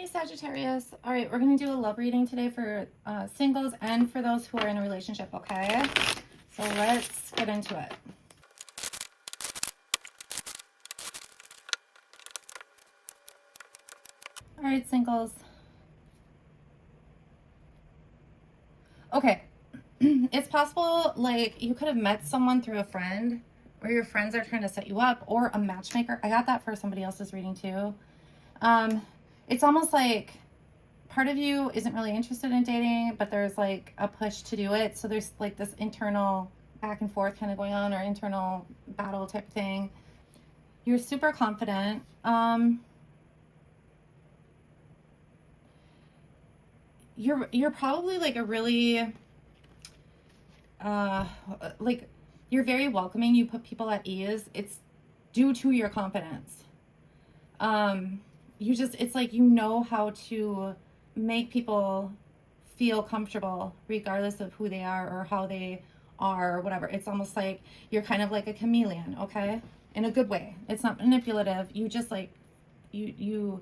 Sagittarius. All right, we're going to do a love reading today for singles and for those who are in a relationship, okay? So let's get into it. All right, singles. Okay, it's possible, like, you could have met someone through a friend, or your friends are trying to set you up, or a matchmaker. I got that for somebody else's reading too. It's almost like part of you isn't really interested in dating, but there's like a push to do it. So there's like this internal back and forth kind of going on, or internal battle type of thing. You're super confident. You're probably like a really like, you're very welcoming. You put people at ease. It's due to your confidence. It's like, you know how to make people feel comfortable regardless of who they are or how they are or whatever. It's almost like you're kind of like a chameleon, okay? In a good way. It's not manipulative. You just like, you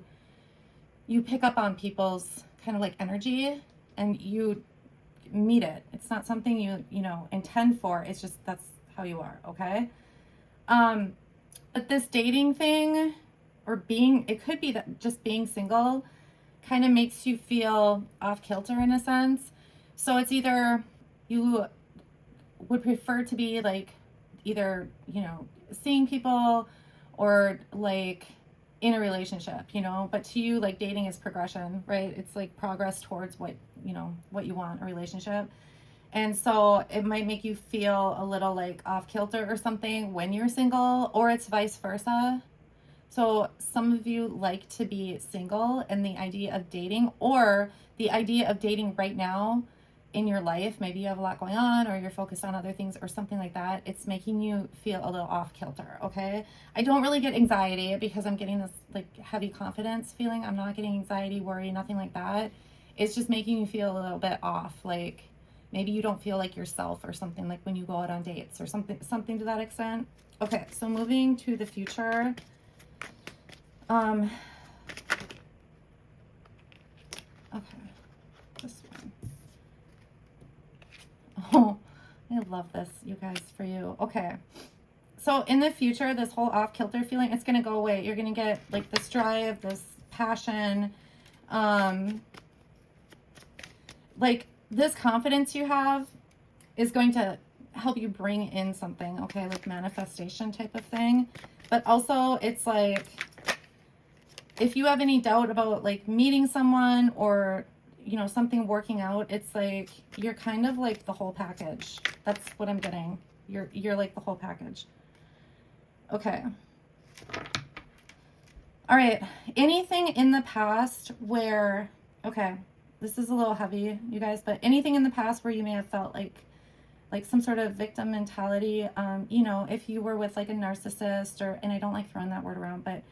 pick up on people's kind of like energy and you meet it. It's not something you intend for. It's just, that's how you are, okay? But this dating thing, or it could be that just being single kind of makes you feel off kilter in a sense. So it's either you would prefer to be like either, seeing people or like in a relationship, but to you, like, dating is progression, right? It's like progress towards what you want, a relationship. And so it might make you feel a little like off kilter or something when you're single, or it's vice versa. So some of you like to be single, and the idea of dating, or the idea of dating right now in your life, maybe you have a lot going on or you're focused on other things or something like that, it's making you feel a little off kilter, okay? I don't really get anxiety because I'm getting this like heavy confidence feeling. I'm not getting anxiety, worry, nothing like that. It's just making you feel a little bit off, like maybe you don't feel like yourself or something, like when you go out on dates or something to that extent. Okay, so moving to the future. Okay, this one. Oh, I love this, you guys, for you. Okay, so in the future, this whole off-kilter feeling, it's going to go away. You're going to get like this drive, this passion, like this confidence you have is going to help you bring in something, okay, like manifestation type of thing. But also, it's like, if you have any doubt about like meeting someone or something working out, it's like you're kind of like the whole package. That's what I'm getting. You're like the whole package. Okay. All right. Anything in the past where, okay, this is a little heavy, you guys, but anything in the past where you may have felt like some sort of victim mentality, if you were with like a narcissist, or, and I don't like throwing that word around, but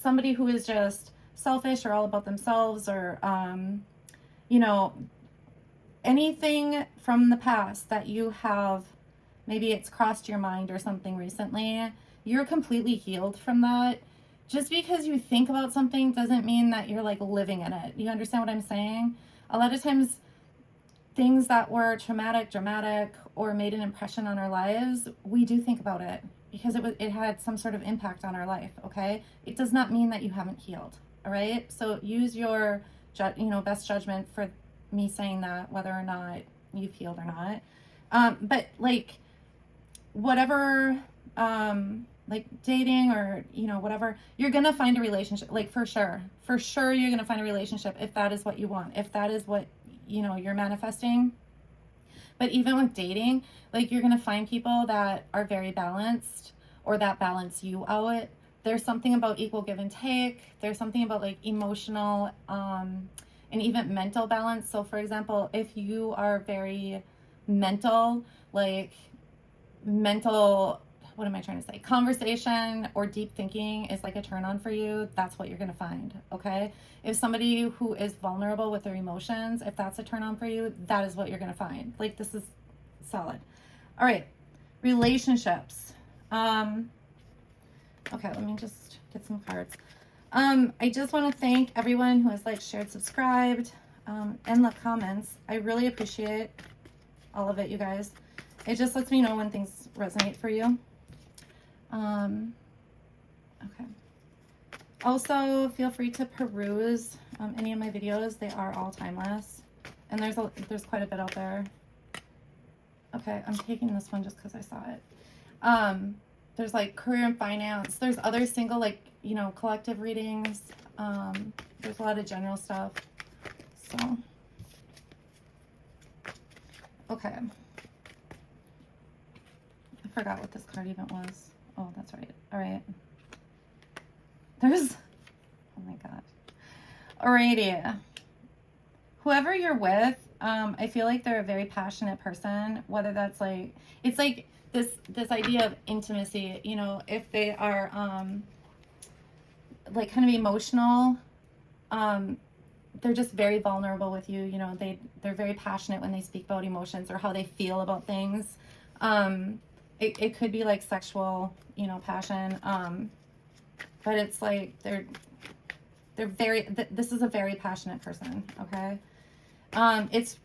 somebody who is just selfish or all about themselves, or, anything from the past that you have, maybe it's crossed your mind or something recently, you're completely healed from that. Just because you think about something doesn't mean that you're like living in it. You understand what I'm saying? A lot of times, things that were traumatic, dramatic, or made an impression on our lives, we do think about it because it had some sort of impact on our life, okay? It does not mean that you haven't healed, all right? So use your best judgment for me saying that, whether or not you've healed or not. But like, whatever, like dating or whatever, you're gonna find a relationship, like for sure you're gonna find a relationship if that is what you want, if that is what you're manifesting. But even with dating, like, you're gonna find people that are very balanced, or that balance you out. There's something about equal give and take. There's something about like emotional and even mental balance. So for example, if you are very mental, what am I trying to say? Conversation or deep thinking is like a turn on for you. That's what you're going to find. Okay. If somebody who is vulnerable with their emotions, if that's a turn on for you, that is what you're going to find. Like, this is solid. All right. Relationships. Okay. Let me just get some cards. I just want to thank everyone who has like shared, subscribed, and left comments. I really appreciate all of it, you guys. It just lets me know when things resonate for you. Okay. Also, feel free to peruse any of my videos. They are all timeless, and there's quite a bit out there. Okay, I'm taking this one just because I saw it. There's like career and finance. There's other single, like, you know, collective readings. There's a lot of general stuff. So, okay. I forgot what this card even was. Oh, that's right. All right. There's, oh my God. Alrighty. Whoever you're with, I feel like they're a very passionate person, whether that's like, it's like this idea of intimacy, you know, if they are like kind of emotional, they're just very vulnerable with you, you know, they're very passionate when they speak about emotions or how they feel about things. It could be like sexual, you know, passion, but it's like they're very, this is a very passionate person, okay? It's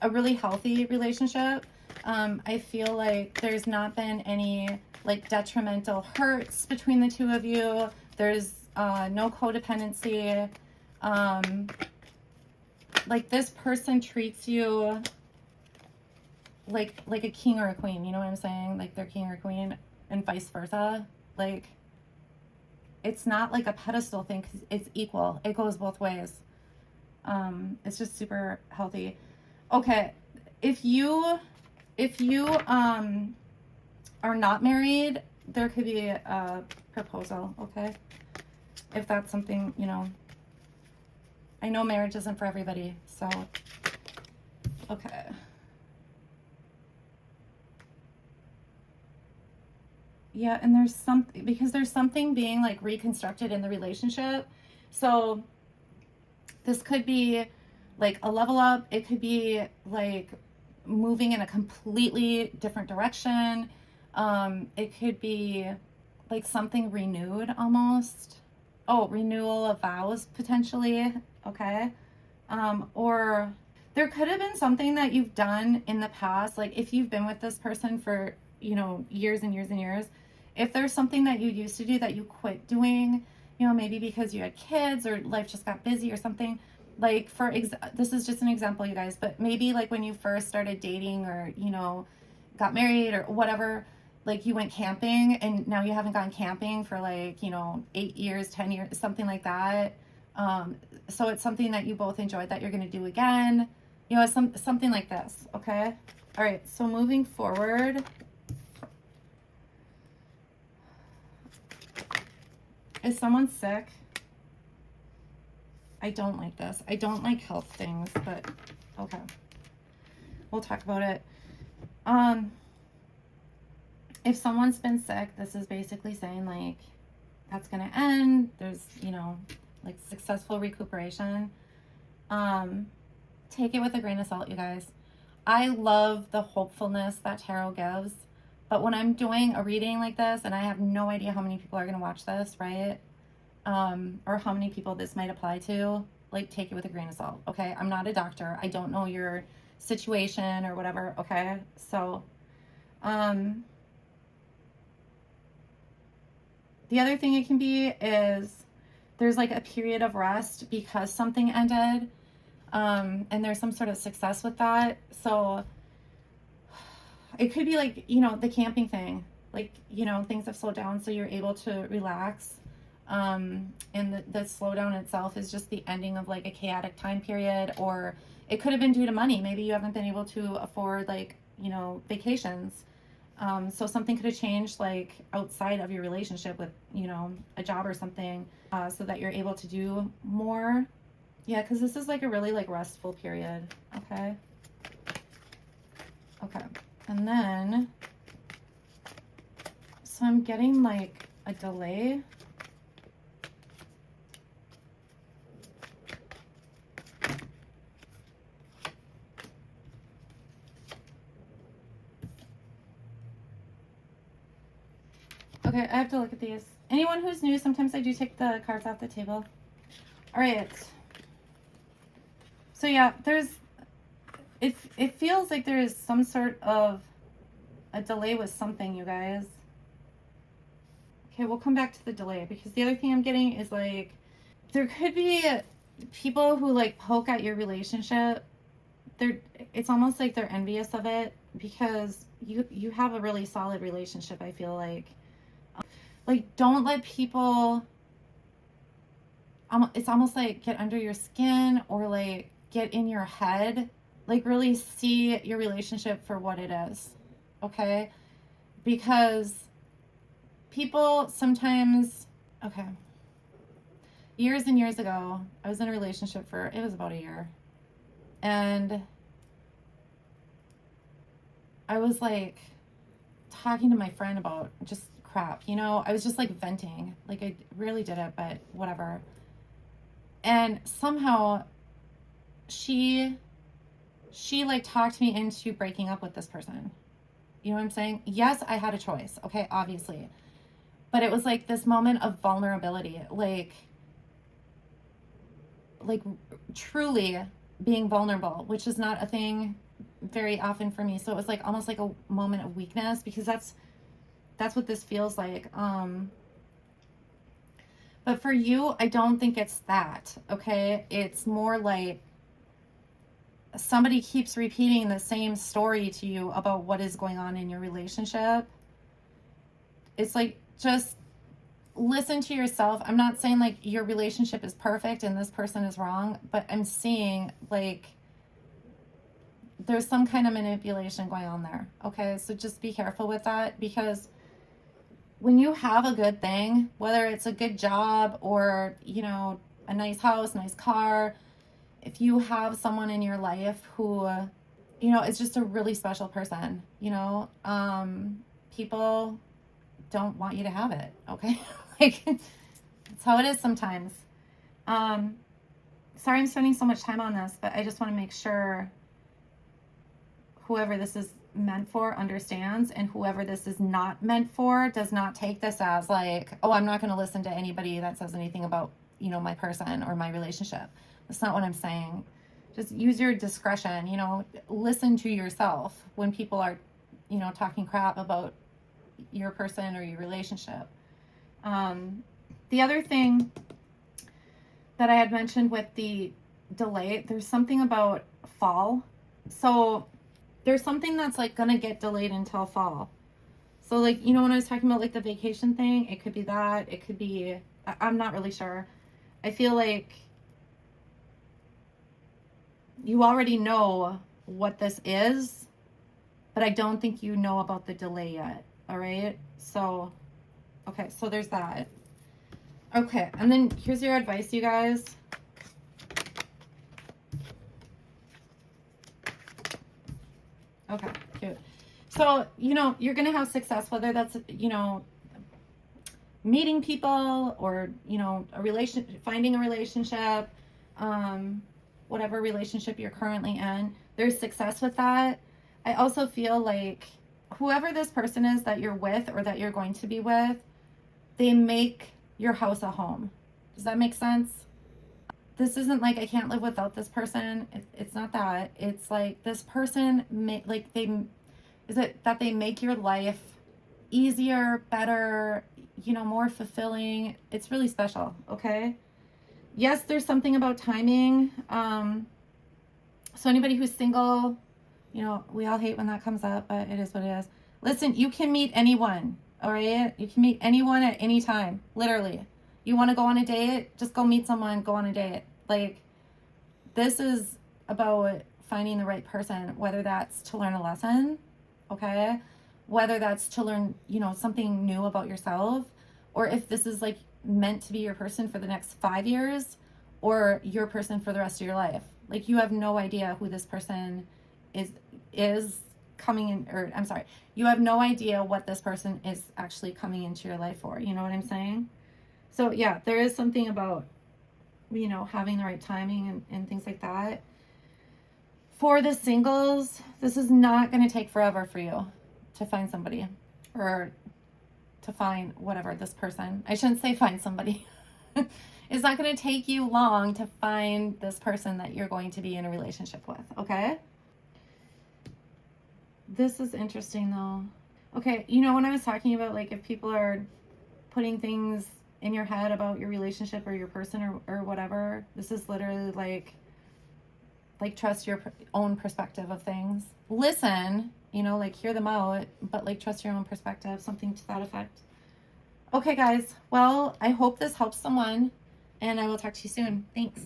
a really healthy relationship. I feel like there's not been any like detrimental hurts between the two of you. There's no codependency. Like this person treats you like a king or a queen, you know what I'm saying? Like they're king or queen, and vice versa. Like it's not like a pedestal thing, 'cause it's equal. It goes both ways. It's just super healthy. Okay, if you are not married, there could be a proposal, okay? If that's something, you know, I know marriage isn't for everybody, so, okay. Yeah, and there's something, because there's something being like reconstructed in the relationship. So this could be like a level up. It could be like moving in a completely different direction. It could be like something renewed almost. Oh, renewal of vows potentially. Okay. Or there could have been something that you've done in the past. Like if you've been with this person for, you know, years and years and years, if there's something that you used to do that you quit doing, you know, maybe because you had kids or life just got busy or something, like this is just an example, you guys, but maybe like when you first started dating or, you know, got married or whatever, like you went camping and now you haven't gone camping for like, you know, 8 years, 10 years, something like that. So it's something that you both enjoyed that you're going to do again, you know, something like this. Okay. All right. So moving forward, is someone sick? I don't like this. I don't like health things, but okay. We'll talk about it. If someone's been sick, this is basically saying like that's going to end. There's, you know, like successful recuperation. Take it with a grain of salt, you guys. I love the hopefulness that tarot gives, but when I'm doing a reading like this, and I have no idea how many people are going to watch this, right? Or how many people this might apply to, like take it with a grain of salt, okay? I'm not a doctor. I don't know your situation or whatever, okay? So, the other thing it can be is there's like a period of rest because something ended, and there's some sort of success with that. So it could be like, you know, the camping thing, like, you know, things have slowed down so you're able to relax. And the slowdown itself is just the ending of like a chaotic time period, or it could have been due to money. Maybe you haven't been able to afford like, you know, vacations. So something could have changed like outside of your relationship with, you know, a job or something, so that you're able to do more. Yeah, because this is like a really like restful period. Okay. Okay. And then, so I'm getting like a delay. Okay, I have to look at these. Anyone who's new, sometimes I do take the cards off the table. All right. So yeah, it feels like there is some sort of a delay with something, you guys. Okay, we'll come back to the delay because the other thing I'm getting is like there could be people who like poke at your relationship. It's almost like they're envious of it because you have a really solid relationship, I feel like. Like, don't let people, it's almost like get under your skin or like get in your head. Like, really see your relationship for what it is, okay? Because people sometimes, okay, years and years ago, I was in a relationship it was about a year. And I was like talking to my friend about just crap, I was just like venting. Like, I rarely did it, but whatever. And somehow she like talked me into breaking up with this person. You know what I'm saying? Yes, I had a choice, okay, obviously. But it was like this moment of vulnerability, like truly being vulnerable, which is not a thing very often for me. So it was like almost like a moment of weakness because that's what this feels like. But for you, I don't think it's that, okay? It's more like somebody keeps repeating the same story to you about what is going on in your relationship. It's like, just listen to yourself. I'm not saying like your relationship is perfect and this person is wrong, but I'm seeing like there's some kind of manipulation going on there, okay? So just be careful with that because when you have a good thing, whether it's a good job or, a nice house, nice car, if you have someone in your life who, is just a really special person, people don't want you to have it, okay? Like, that's how it is sometimes. Sorry I'm spending so much time on this, but I just want to make sure whoever this is meant for understands, and whoever this is not meant for does not take this as like, oh, I'm not going to listen to anybody that says anything about, my person or my relationship. That's not what I'm saying. Just use your discretion, listen to yourself when people are, talking crap about your person or your relationship. The other thing that I had mentioned with the delay, there's something about fall. So there's something that's like gonna get delayed until fall. So like, when I was talking about like the vacation thing, it could be that, it could be, I'm not really sure. I feel like you already know what this is, but I don't think you know about the delay yet. All right. So, okay. So there's that. Okay. And then here's your advice, you guys. Okay, cute. So, you're going to have success, whether that's, meeting people or, finding a relationship, whatever relationship you're currently in. There's success with that. I also feel like whoever this person is that you're with or that you're going to be with, they make your house a home. Does that make sense? This isn't like I can't live without this person. It's not that. It's like this person that they make your life easier, better, more fulfilling. It's really special, okay? Yes, there's something about timing. So anybody who's single, we all hate when that comes up, but it is what it is. Listen, you can meet anyone, all right? You can meet anyone at any time, literally. You want to go on a date? Just go meet someone, go on a date. Like, this is about finding the right person, whether that's to learn a lesson, okay? Whether that's to learn, something new about yourself, or if this is like meant to be your person for the next 5 years or your person for the rest of your life. Like, you have no idea who this person is coming in, or I'm sorry, you have no idea what this person is actually coming into your life for. You know what I'm saying? So yeah, there is something about, having the right timing and things like that. For the singles, this is not going to take forever for you to find somebody or to find whatever, this person. I shouldn't say find somebody. It's not going to take you long to find this person that you're going to be in a relationship with, okay? This is interesting though. Okay, you know, when I was talking about like if people are putting things in your head about your relationship or your person or whatever, this is literally like trust your own perspective of things. Listen, you know, like hear them out, but like trust your own perspective, something to that effect. Okay, guys. Well, I hope this helps someone, and I will talk to you soon. Thanks.